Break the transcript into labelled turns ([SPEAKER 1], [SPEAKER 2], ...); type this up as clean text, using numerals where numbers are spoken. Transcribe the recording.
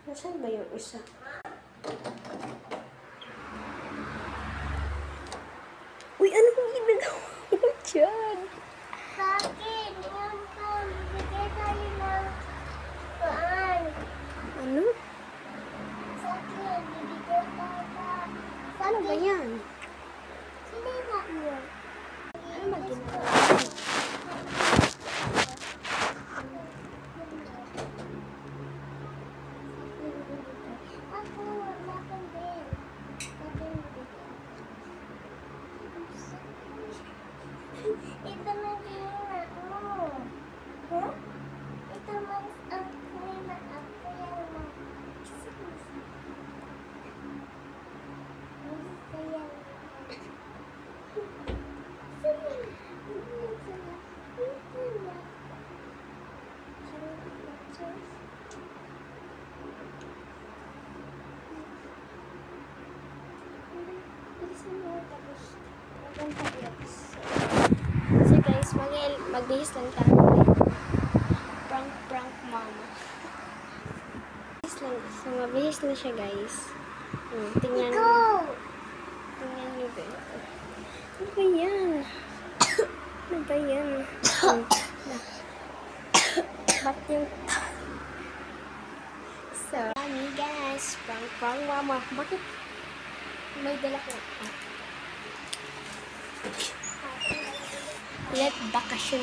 [SPEAKER 1] Nasaan ba yung isa? Uy, ano kung ginagawa mo dyan?
[SPEAKER 2] Sa akin, yung bigay tayo ng paan.
[SPEAKER 1] Ano?
[SPEAKER 2] Sa akin, bibigay tayo.
[SPEAKER 1] Ano ba yan?
[SPEAKER 2] Sino mo?
[SPEAKER 1] Ano ba ginagawa?
[SPEAKER 2] Ako, wala kang din. Ito na hina mo. Huh? Ito man ang hina ako yan mo.
[SPEAKER 1] So guys, magbihis lang tayo. Prank mama. So mabihis na siya guys. Tingnan
[SPEAKER 2] Go!
[SPEAKER 1] nyo guys. Ano ba yan? Ano ba yan? Ba't yung... So, kami guys, prank mama. Bakit may dala ko? Let vacation.